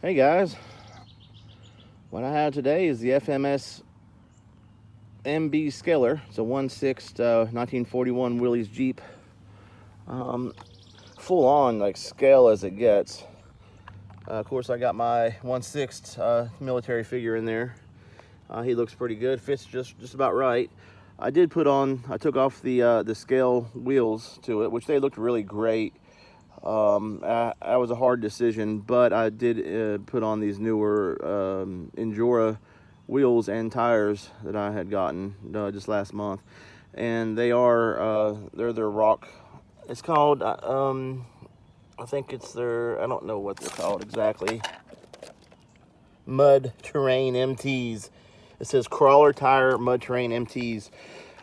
Hey guys, what I have today is the FMS MB Scaler. It's a 1.6 1941 Willys Jeep. Full on like scale as it gets. Of course, I got my 1/6 military figure in there. He looks pretty good, fits just about right. I took off the scale wheels to it, which they looked really great. That was a hard decision, but I did put on these newer Injora wheels and tires that I had gotten just last month, and they're rock. It's called I think it's I don't know what they're called exactly. Mud Terrain MTs. It says crawler tire Mud Terrain MTs,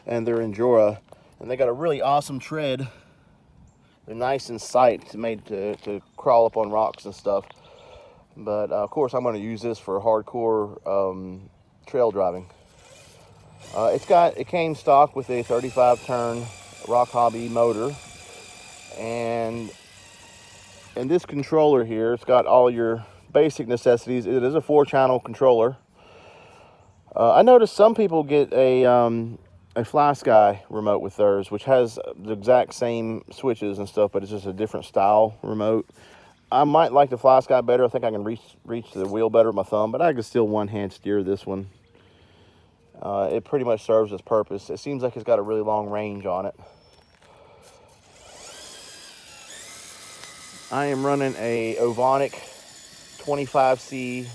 and they're Injora, and they got a really awesome tread. They're nice and sight, made to crawl up on rocks and stuff. But of course, I'm going to use this for hardcore trail driving. It came stock with a 35 turn Rock Hobby motor, and this controller here, it's got all your basic necessities. It is a 4-channel controller. I noticed some people get a Fly Sky remote with theirs, which has the exact same switches and stuff, but it's just a different style remote. I might like the Fly Sky better. I think I can reach the wheel better with my thumb, but I can still one-hand steer this one. It pretty much serves its purpose. It seems like it's got a really long range on it. I am running a Ovonic 25C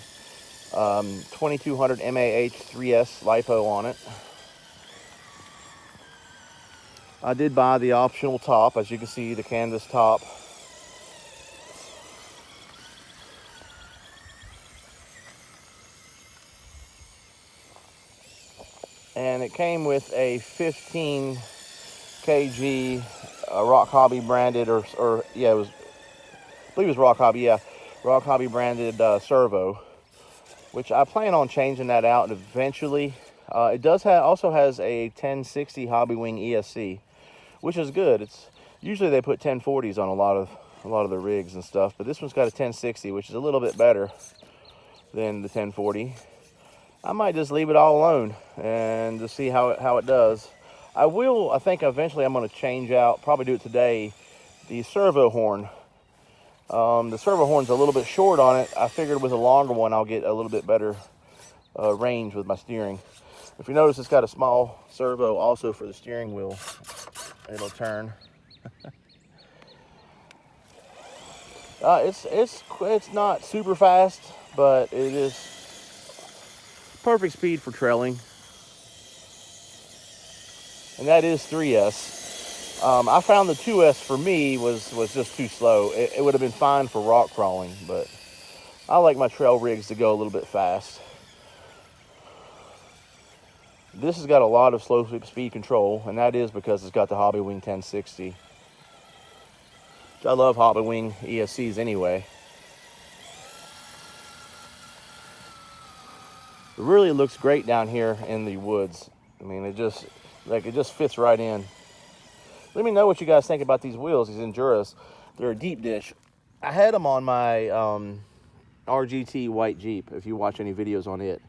2200 mAh 3S LiPo on it. I did buy the optional top, as you can see, the canvas top. And it came with a 15 kg Rock Hobby branded, I believe it was Rock Hobby, yeah. Rock Hobby branded servo, which I plan on changing that out eventually. It also has a 1060 Hobby Wing ESC, which is good. It's usually they put 1040s on a lot of the rigs and stuff, but this one's got a 1060, which is a little bit better than the 1040. I might just leave it all alone and just see how it does. I think eventually I'm going to change out, probably do it today, the servo horn. The servo horn's a little bit short on it. I figured with a longer one I'll get a little bit better range with my steering. If you notice, it's got a small servo also for the steering wheel. It'll turn. It's not super fast, but it is perfect speed for trailing. And that is 3S. I found the 2S for me was just too slow. It would have been fine for rock crawling, but I like my trail rigs to go a little bit fast. This has got a lot of slow speed control, and that is because it's got the Hobby Wing 1060. I love Hobby Wing ESCs anyway. It really looks great down here in the woods. I mean, it just fits right in. Let me know what you guys think about these wheels, these Injuras. They're a deep dish. I had them on my RGT white Jeep, if you watch any videos on it.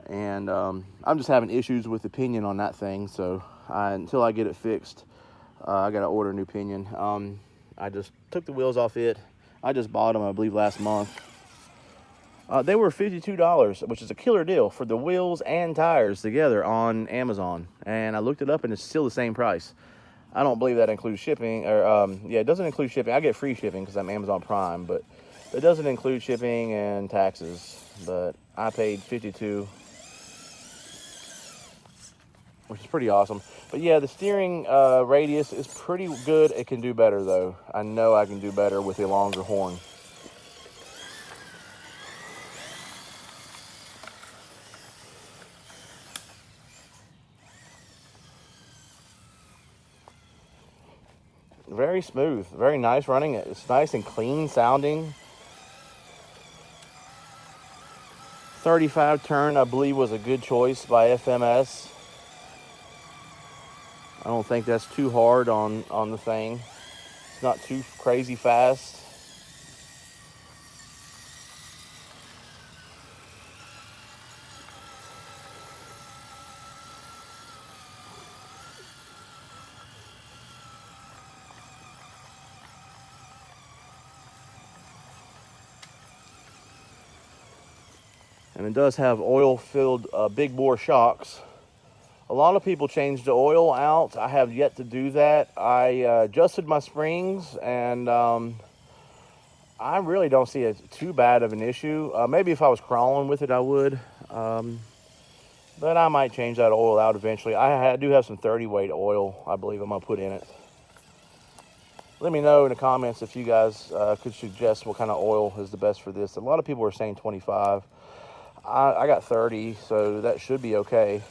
And I'm just having issues with the pinion on that thing, so until I get it fixed, I gotta order a new pinion. I just took the wheels off it. I just bought them, I believe, last month. They were $52, which is a killer deal for the wheels and tires together on Amazon. And I looked it up, and it's still the same price. I don't believe that includes shipping, or it doesn't include shipping. I get free shipping because I'm Amazon Prime, but it doesn't include shipping and taxes. But I paid $52. Which is pretty awesome. But yeah, the steering radius is pretty good. It can do better though. I know I can do better with a longer horn. Very smooth, very nice running. It's nice and clean sounding. 35 turn, I believe, was a good choice by FMS. I don't think that's too hard on the thing. It's not too crazy fast. And it does have oil-filled big bore shocks. A lot of people change the oil out. I have yet to do that. I adjusted my springs, and I really don't see it too bad of an issue. Maybe if I was crawling with it, I would. But I might change that oil out eventually. I do have some 30 weight oil I believe I'm going to put in it. Let me know in the comments if you guys could suggest what kind of oil is the best for this. A lot of people are saying 25. I got 30, so that should be okay.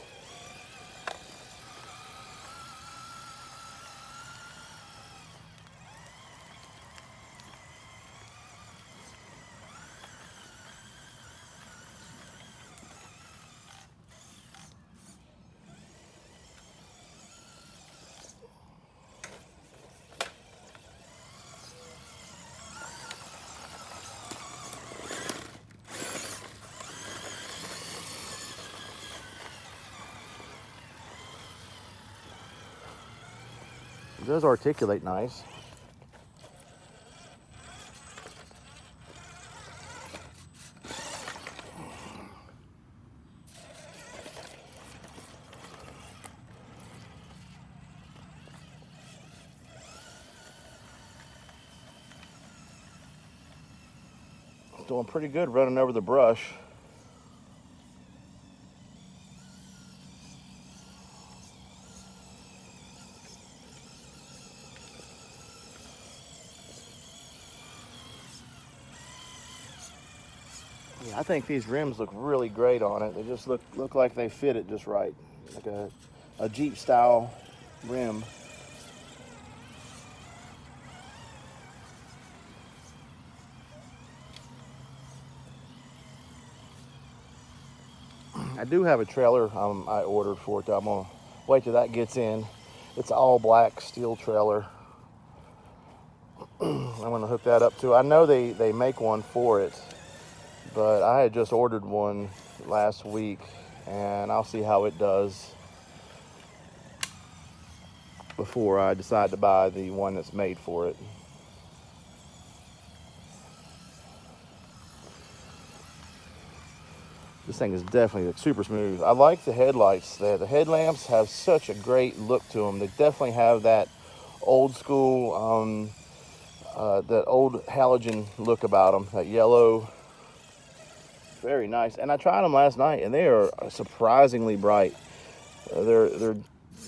It does articulate nice. It's doing pretty good running over the brush. Yeah, I think these rims look really great on it. They just look like they fit it just right, like a Jeep style rim. I do have a trailer I ordered for it. I'm gonna wait till that gets in. It's all black steel trailer. I'm gonna hook that up too. I know they make one for it, but I had just ordered one last week, and I'll see how it does before I decide to buy the one that's made for it. This thing is definitely super smooth. I like the headlights. The headlamps have such a great look to them. They definitely have that old school, that old halogen look about them, that yellow. Very nice. And I tried them last night, and they are surprisingly bright. They're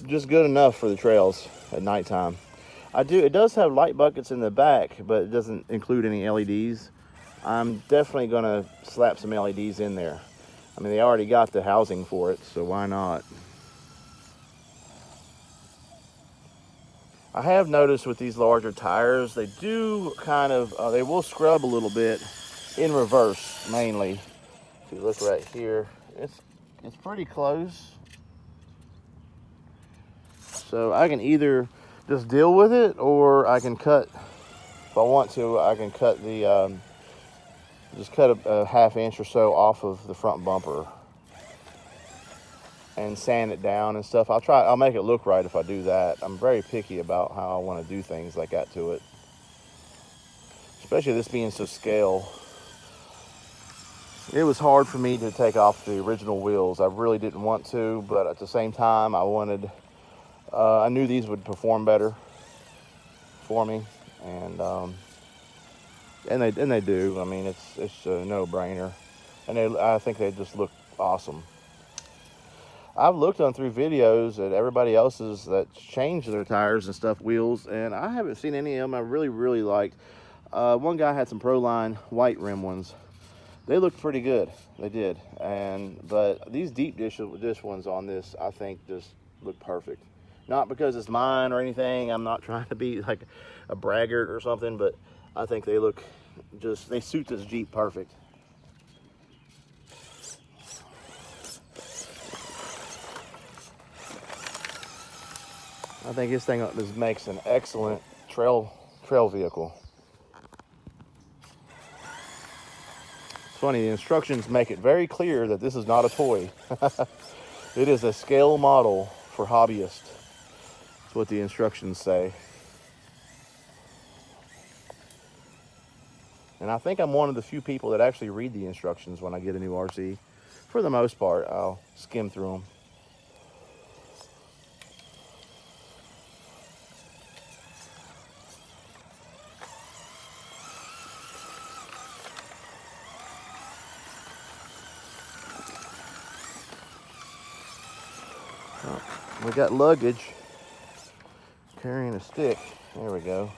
just good enough for the trails at nighttime. It does have light buckets in the back, but it doesn't include any LEDs. I'm definitely gonna slap some LEDs in there. I mean, they already got the housing for it, so why not? I have noticed with these larger tires, they do kind of, they will scrub a little bit in reverse, mainly. If you look right here, it's pretty close. So I can either just deal with it, or I can cut, if I want to, I can cut the, just cut a half inch or so off of the front bumper and sand it down and stuff. I'll make it look right if I do that. I'm very picky about how I want to do things like that to it. Especially this being so scale. It was hard for me to take off the original wheels. I really didn't want to, but at the same time, I knew these would perform better for me, and they do. I mean, it's a no-brainer, and I think they just look awesome. I've looked through videos at everybody else's that changed their tires and stuff, wheels, and I haven't seen any of them I really liked. One guy had some Proline white rim ones. They looked pretty good. They did, but these deep dish ones on this, I think, just look perfect. Not because it's mine or anything. I'm not trying to be like a braggart or something, but I think they look they suit this Jeep perfect. I think this thing just makes an excellent trail vehicle. It's funny, the instructions make it very clear that this is not a toy. It is a scale model for hobbyists. That's what the instructions say. And I think I'm one of the few people that actually read the instructions when I get a new RC. for the most part, I'll skim through them. We got luggage carrying a stick. There we go.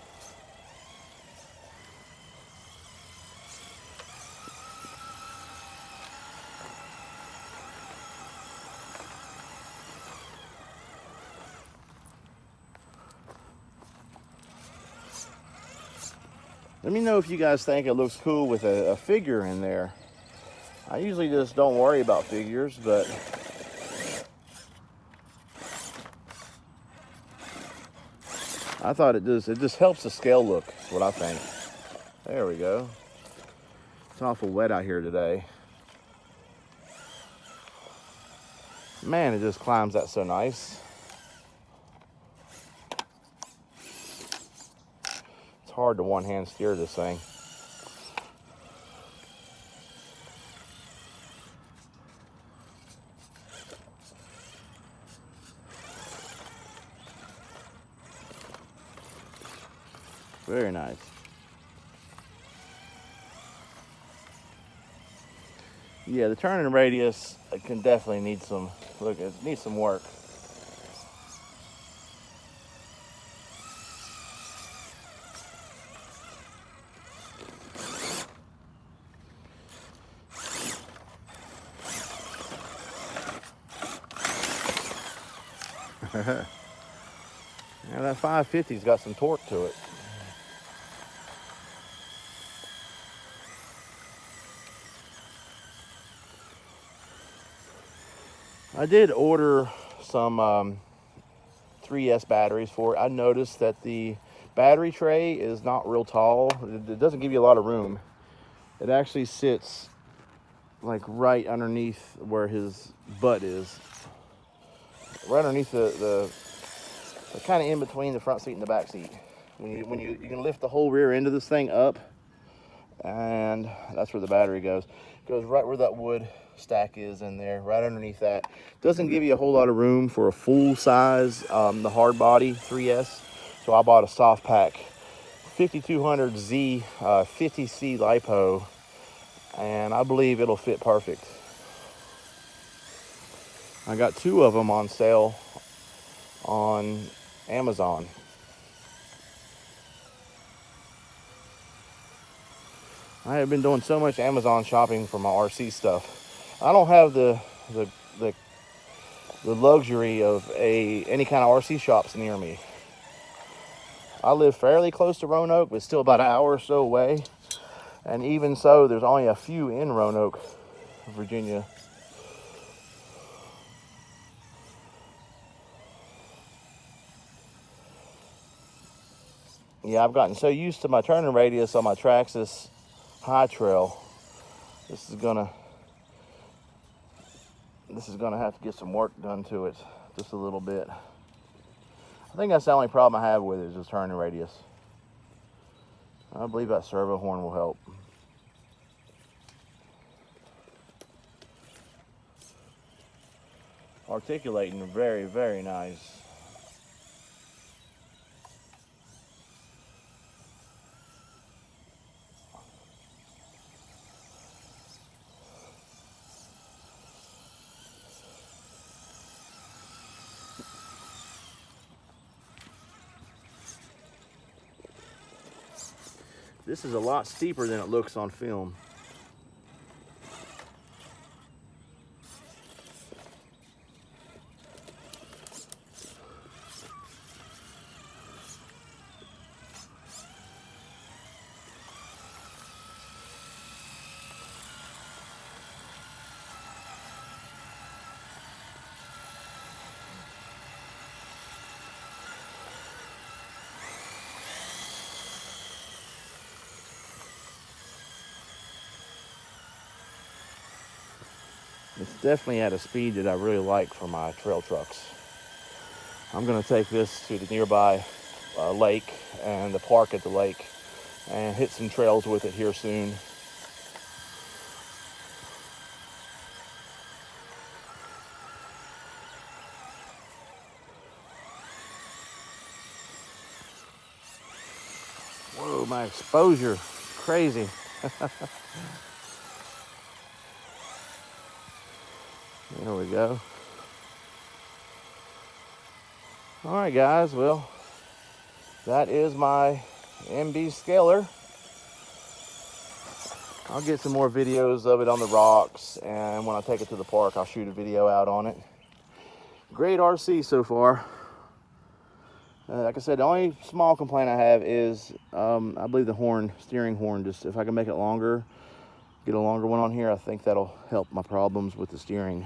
Let me know if you guys think it looks cool with a figure in there. I usually just don't worry about figures, but I thought it just helps the scale look, is what I think. There we go. It's awful wet out here today. Man, it just climbs that so nice. It's hard to one-hand steer this thing. Very nice. Yeah, the turning radius can definitely need some, look, it needs some work. Yeah, that 550's got some torque to it. I did order some 3S batteries for it. I noticed that the battery tray is not real tall. It doesn't give you a lot of room. It actually sits like right underneath where his butt is. Right underneath the kind of in between the front seat and the back seat. When you can lift the whole rear end of this thing up, and that's where the battery goes. It goes right where that wood stack is in there, right underneath that. Doesn't give you a whole lot of room for a full size, the hard body 3S. So I bought a soft pack 5200Z 50C LiPo, and I believe it'll fit perfect. I got 2 of them on sale on Amazon. I have been doing so much Amazon shopping for my RC stuff. I don't have the luxury of any kind of RC shops near me. I live fairly close to Roanoke, but still about an hour or so away. And even so, there's only a few in Roanoke, Virginia. Yeah, I've gotten so used to my turning radius on my Traxxas High Trail. This is gonna have to get some work done to it, just a little bit. I think that's the only problem I have with it, is just turning radius. I believe that servo horn will help. Articulating very, very nice. This is a lot steeper than it looks on film. It's definitely at a speed that I really like for my trail trucks. I'm gonna take this to the nearby lake and the park at the lake and hit some trails with it here soon. at my exposure. Crazy. There we go. All right, guys. Well, that is my MB Scaler. I'll get some more videos of it on the rocks, and when I take it to the park, I'll shoot a video out on it. Great RC so far. Like I said, the only small complaint I have is, I believe the steering horn, just if I can make it longer, get a longer one on here, I think that'll help my problems with the steering.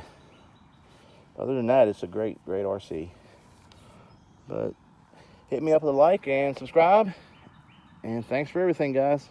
Other than that, it's a great RC. But hit me up with a like and subscribe, and thanks for everything, guys.